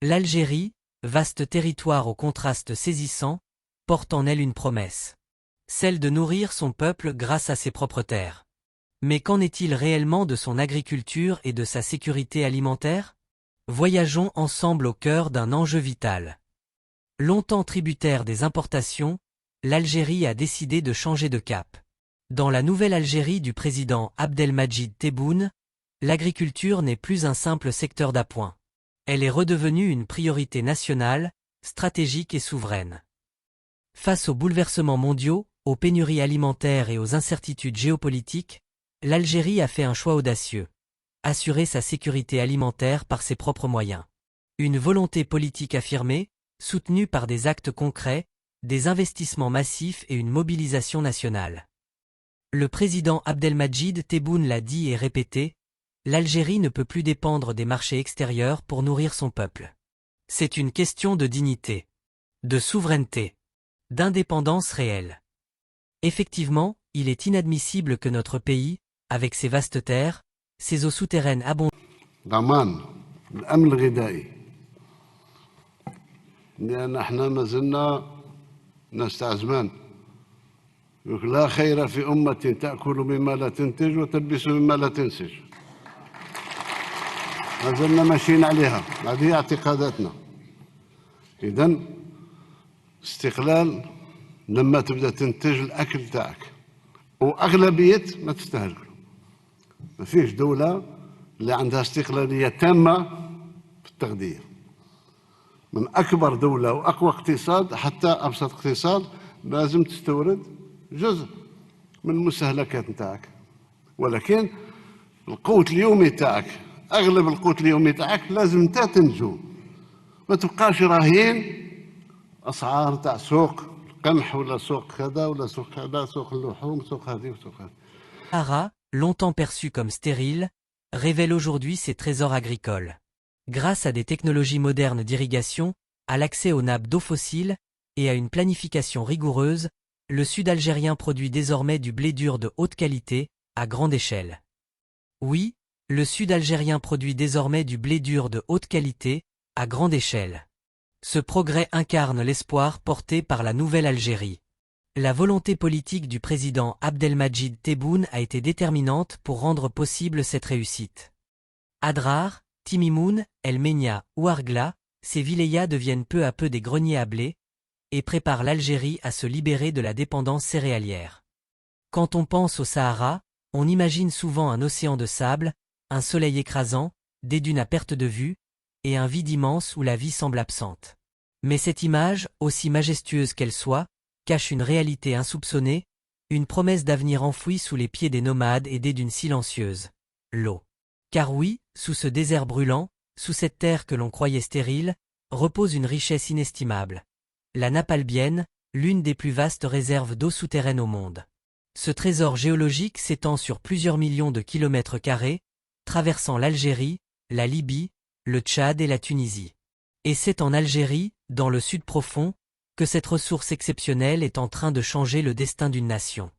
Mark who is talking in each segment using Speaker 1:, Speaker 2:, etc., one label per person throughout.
Speaker 1: L'Algérie, vaste territoire au contraste saisissant, porte en elle une promesse. Celle de nourrir son peuple grâce à ses propres terres. Mais qu'en est-il réellement de son agriculture et de sa sécurité alimentaire? Voyageons ensemble au cœur d'un enjeu vital. Longtemps tributaire des importations, l'Algérie a décidé de changer de cap. Dans la nouvelle Algérie du président Abdelmadjid Tebboune, l'agriculture n'est plus un simple secteur d'appoint. Elle est redevenue une priorité nationale, stratégique et souveraine. Face aux bouleversements mondiaux, aux pénuries alimentaires et aux incertitudes géopolitiques, l'Algérie a fait un choix audacieux. Assurer sa sécurité alimentaire par ses propres moyens. Une volonté politique affirmée, soutenue par des actes concrets, des investissements massifs et une mobilisation nationale. Le président Abdelmadjid Tebboune l'a dit et répété, l'Algérie ne peut plus dépendre des marchés extérieurs pour nourrir son peuple. C'est une question de dignité, de souveraineté, d'indépendance réelle. Effectivement, il est inadmissible que notre pays, avec ses vastes terres, ses eaux souterraines abondantes,
Speaker 2: ضمان الأمن الغذائي لأن احنا ما زلنا ناس تاع زمان يقول لا خير في أمة تأكل مما لا تنتج وتلبس مما لا تنسج ما زلنا ماشيين عليها هذه اعتقاداتنا إذن استقلال لما تبدأ تنتج الأكل تاعك وأغلبية ما تستهلك ما فيش دولة اللي عندها استقلالية تامة في التغذية من أكبر دولة وأقوى اقتصاد حتى أبسط اقتصاد لازم تستورد جزء من المستهلكات نتاعك ولكن القوت اليومي تاعك أغلب القوت اليومي تاعك لازم انت تنتجو ما تبقاش راهين أسعار تاع سوق القمح ولا سوق كذا ولا سوق كذا سوق اللحوم سوق هذه وسوق هذه.
Speaker 1: Sahara, longtemps perçu comme stérile, révèle aujourd'hui ses trésors agricoles. Grâce à des technologies modernes d'irrigation, à l'accès aux nappes d'eau fossile et à une planification rigoureuse, le sud algérien produit désormais du blé dur de haute qualité, à grande échelle. Oui, le sud algérien produit désormais du blé dur de haute qualité, à grande échelle. Ce progrès incarne l'espoir porté par la nouvelle Algérie. La volonté politique du président Abdelmadjid Tebboune a été déterminante pour rendre possible cette réussite. Adrar, Timimoun, El Menia ou Argla, ces wilayas deviennent peu à peu des greniers à blé et préparent l'Algérie à se libérer de la dépendance céréalière. Quand on pense au Sahara, on imagine souvent un océan de sable, un soleil écrasant, des dunes à perte de vue, et un vide immense où la vie semble absente. Mais cette image, aussi majestueuse qu'elle soit, cache une réalité insoupçonnée, une promesse d'avenir enfouie sous les pieds des nomades et des dunes silencieuses. L'eau. Car oui, sous ce désert brûlant, sous cette terre que l'on croyait stérile, repose une richesse inestimable. La nappe albienne, l'une des plus vastes réserves d'eau souterraine au monde. Ce trésor géologique s'étend sur plusieurs millions de kilomètres carrés, traversant l'Algérie, la Libye, le Tchad et la Tunisie. Et c'est en Algérie, dans le sud profond, que cette ressource exceptionnelle est en train de changer le destin d'une nation.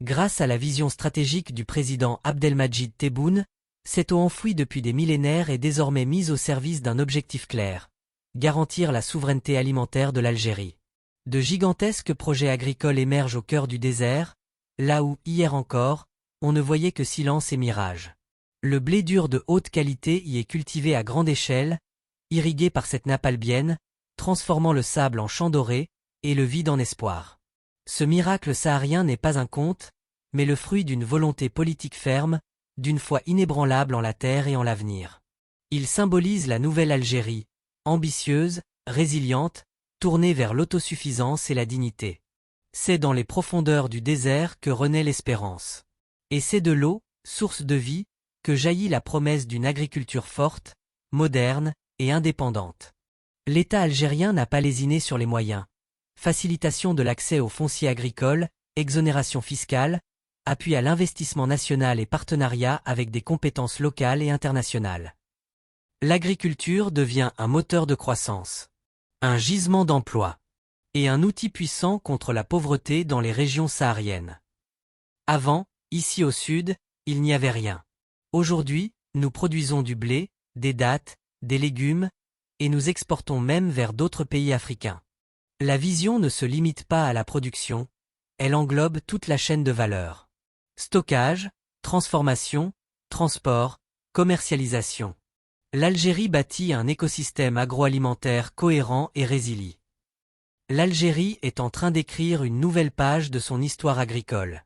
Speaker 1: Grâce à la vision stratégique du président Abdelmadjid Tebboune, cette eau enfouie depuis des millénaires est désormais mise au service d'un objectif clair: garantir la souveraineté alimentaire de l'Algérie. De gigantesques projets agricoles émergent au cœur du désert, là où, hier encore, on ne voyait que silence et mirage. Le blé dur de haute qualité y est cultivé à grande échelle, irrigué par cette nappe albienne, transformant le sable en champ doré, et le vide en espoir. Ce miracle saharien n'est pas un conte, mais le fruit d'une volonté politique ferme, d'une foi inébranlable en la terre et en l'avenir. Il symbolise la nouvelle Algérie, ambitieuse, résiliente, tournée vers l'autosuffisance et la dignité. C'est dans les profondeurs du désert que renaît l'espérance. Et c'est de l'eau, source de vie, que jaillit la promesse d'une agriculture forte, moderne et indépendante. L'État algérien n'a pas lésiné sur les moyens. Facilitation de l'accès au foncier agricole, exonération fiscale, appui à l'investissement national et partenariat avec des compétences locales et internationales. L'agriculture devient un moteur de croissance, un gisement d'emploi et un outil puissant contre la pauvreté dans les régions sahariennes. Avant, ici au sud, il n'y avait rien. Aujourd'hui, nous produisons du blé, des dattes, des légumes et nous exportons même vers d'autres pays africains. La vision ne se limite pas à la production, elle englobe toute la chaîne de valeur. Stockage, transformation, transport, commercialisation. L'Algérie bâtit un écosystème agroalimentaire cohérent et résilient. L'Algérie est en train d'écrire une nouvelle page de son histoire agricole.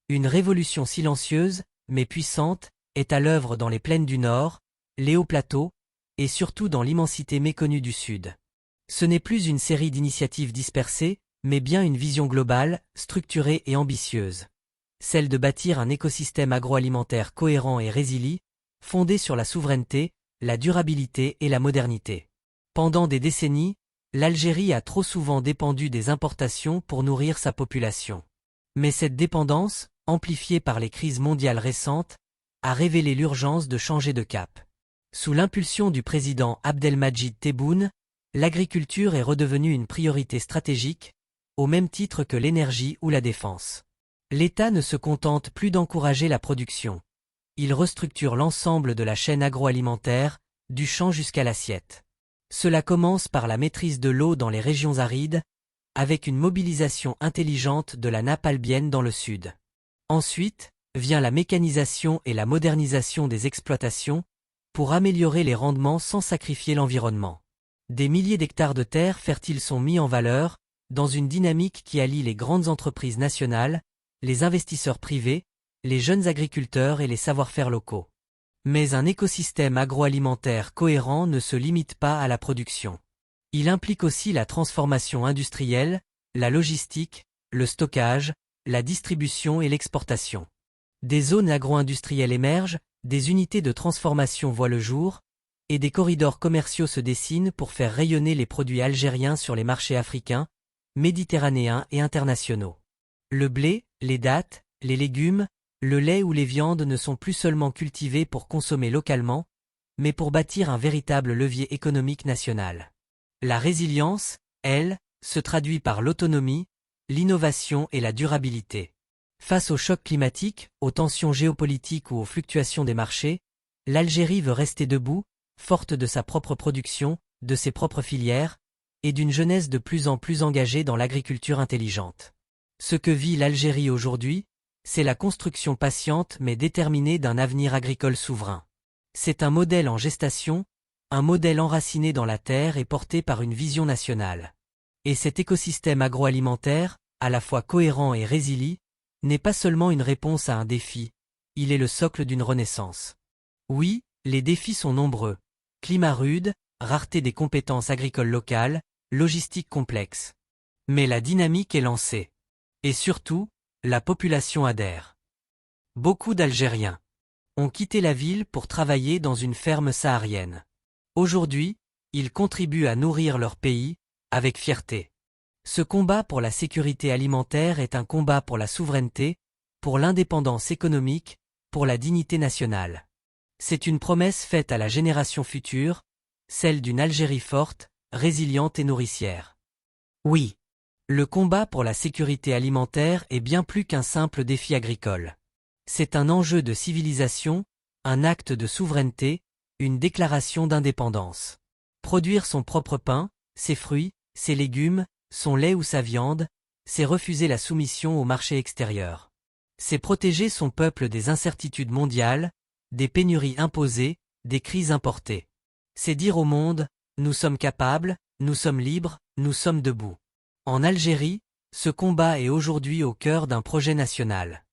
Speaker 1: Une révolution silencieuse, mais puissante, est à l'œuvre dans les plaines du Nord, les hauts plateaux, et surtout dans l'immensité méconnue du Sud. Ce n'est plus une série d'initiatives dispersées, mais bien une vision globale, structurée et ambitieuse. Celle de bâtir un écosystème agroalimentaire cohérent et résilient, fondé sur la souveraineté, la durabilité et la modernité. Pendant des décennies, l'Algérie a trop souvent dépendu des importations pour nourrir sa population. Mais cette dépendance, amplifiée par les crises mondiales récentes, a révélé l'urgence de changer de cap. Sous l'impulsion du président Abdelmadjid Tebboune, l'agriculture est redevenue une priorité stratégique, au même titre que l'énergie ou la défense. L'État ne se contente plus d'encourager la production. Il restructure l'ensemble de la chaîne agroalimentaire, du champ jusqu'à l'assiette. Cela commence par la maîtrise de l'eau dans les régions arides, avec une mobilisation intelligente de la nappe albienne dans le sud. Ensuite, vient la mécanisation et la modernisation des exploitations, pour améliorer les rendements sans sacrifier l'environnement. Des milliers d'hectares de terres fertiles sont mis en valeur, dans une dynamique qui allie les grandes entreprises nationales, les investisseurs privés, les jeunes agriculteurs et les savoir-faire locaux. Mais un écosystème agroalimentaire cohérent ne se limite pas à la production. Il implique aussi la transformation industrielle, la logistique, le stockage, la distribution et l'exportation. Des zones agro-industrielles émergent, des unités de transformation voient le jour, et des corridors commerciaux se dessinent pour faire rayonner les produits algériens sur les marchés africains, méditerranéens et internationaux. Le blé, les dattes, les légumes, le lait ou les viandes ne sont plus seulement cultivés pour consommer localement, mais pour bâtir un véritable levier économique national. La résilience, elle, se traduit par l'autonomie, l'innovation et la durabilité. Face aux chocs climatiques, aux tensions géopolitiques ou aux fluctuations des marchés, l'Algérie veut rester debout, forte de sa propre production, de ses propres filières, et d'une jeunesse de plus en plus engagée dans l'agriculture intelligente. Ce que vit l'Algérie aujourd'hui, c'est la construction patiente mais déterminée d'un avenir agricole souverain. C'est un modèle en gestation, un modèle enraciné dans la terre et porté par une vision nationale. Et cet écosystème agroalimentaire, à la fois cohérent et résilient, n'est pas seulement une réponse à un défi, il est le socle d'une renaissance. Oui, les défis sont nombreux. Climat rude, rareté des compétences agricoles locales, logistique complexe. Mais la dynamique est lancée. Et surtout, la population adhère. Beaucoup d'Algériens ont quitté la ville pour travailler dans une ferme saharienne. Aujourd'hui, ils contribuent à nourrir leur pays, avec fierté. Ce combat pour la sécurité alimentaire est un combat pour la souveraineté, pour l'indépendance économique, pour la dignité nationale. C'est une promesse faite à la génération future, celle d'une Algérie forte, résiliente et nourricière. Oui, le combat pour la sécurité alimentaire est bien plus qu'un simple défi agricole. C'est un enjeu de civilisation, un acte de souveraineté, une déclaration d'indépendance. Produire son propre pain, ses fruits, ses légumes, son lait ou sa viande, c'est refuser la soumission au marché extérieur. C'est protéger son peuple des incertitudes mondiales, des pénuries imposées, des crises importées. C'est dire au monde, nous sommes capables, nous sommes libres, nous sommes debout. En Algérie, ce combat est aujourd'hui au cœur d'un projet national.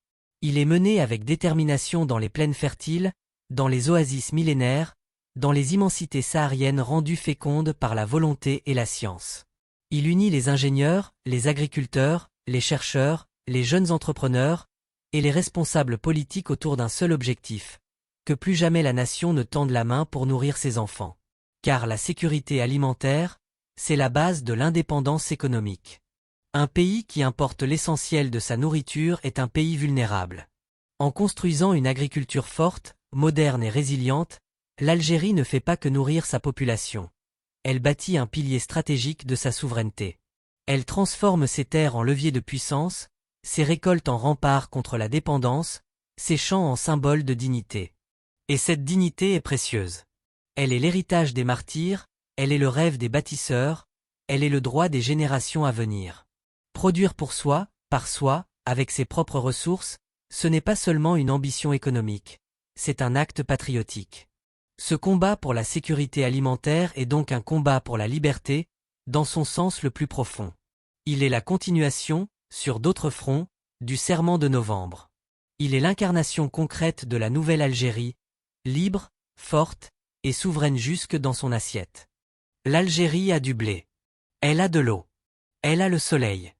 Speaker 1: Il est mené avec détermination dans les plaines fertiles, dans les oasis millénaires, dans les immensités sahariennes rendues fécondes par la volonté et la science. Il unit les ingénieurs, les agriculteurs, les chercheurs, les jeunes entrepreneurs et les responsables politiques autour d'un seul objectif, que plus jamais la nation ne tende la main pour nourrir ses enfants. Car la sécurité alimentaire, c'est la base de l'indépendance économique. Un pays qui importe l'essentiel de sa nourriture est un pays vulnérable. En construisant une agriculture forte, moderne et résiliente, l'Algérie ne fait pas que nourrir sa population. Elle bâtit un pilier stratégique de sa souveraineté. Elle transforme ses terres en levier de puissance, ses récoltes en rempart contre la dépendance, ses champs en symbole de dignité. Et cette dignité est précieuse. Elle est l'héritage des martyrs, elle est le rêve des bâtisseurs, elle est le droit des générations à venir. Produire pour soi, par soi, avec ses propres ressources, ce n'est pas seulement une ambition économique, c'est un acte patriotique. Ce combat pour la sécurité alimentaire est donc un combat pour la liberté, dans son sens le plus profond. Il est la continuation, sur d'autres fronts, du serment de novembre. Il est l'incarnation concrète de la nouvelle Algérie, libre, forte, et souveraine jusque dans son assiette. L'Algérie a du blé. Elle a de l'eau. Elle a le soleil.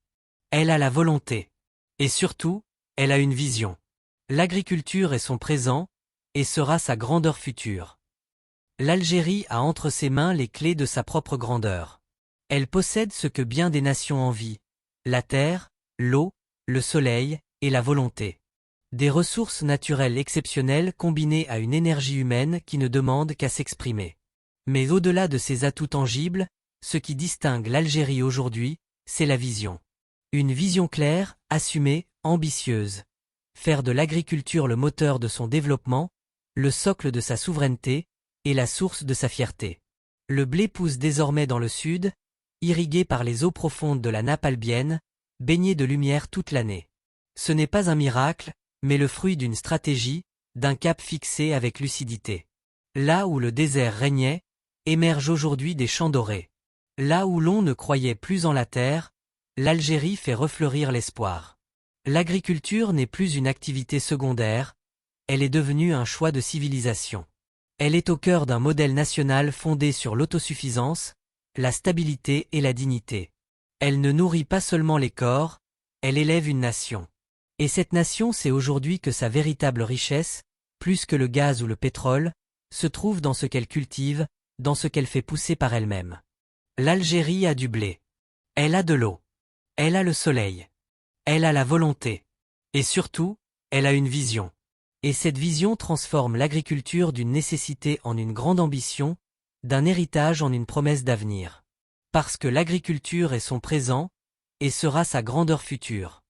Speaker 1: Elle a la volonté. Et surtout, elle a une vision. L'agriculture est son présent, et sera sa grandeur future. L'Algérie a entre ses mains les clés de sa propre grandeur. Elle possède ce que bien des nations envient, la terre, l'eau, le soleil, et la volonté. Des ressources naturelles exceptionnelles combinées à une énergie humaine qui ne demande qu'à s'exprimer. Mais au-delà de ces atouts tangibles, ce qui distingue l'Algérie aujourd'hui, c'est la vision. Une vision claire, assumée, ambitieuse. Faire de l'agriculture le moteur de son développement, le socle de sa souveraineté, et la source de sa fierté. Le blé pousse désormais dans le sud, irrigué par les eaux profondes de la nappe albienne, baigné de lumière toute l'année. Ce n'est pas un miracle, mais le fruit d'une stratégie, d'un cap fixé avec lucidité. Là où le désert régnait, émergent aujourd'hui des champs dorés. Là où l'on ne croyait plus en la terre, l'Algérie fait refleurir l'espoir. L'agriculture n'est plus une activité secondaire, elle est devenue un choix de civilisation. Elle est au cœur d'un modèle national fondé sur l'autosuffisance, la stabilité et la dignité. Elle ne nourrit pas seulement les corps, elle élève une nation. Et cette nation sait aujourd'hui que sa véritable richesse, plus que le gaz ou le pétrole, se trouve dans ce qu'elle cultive, dans ce qu'elle fait pousser par elle-même. L'Algérie a du blé. Elle a de l'eau. Elle a le soleil. Elle a la volonté. Et surtout, elle a une vision. Et cette vision transforme l'agriculture d'une nécessité en une grande ambition, d'un héritage en une promesse d'avenir. Parce que l'agriculture est son présent, et sera sa grandeur future.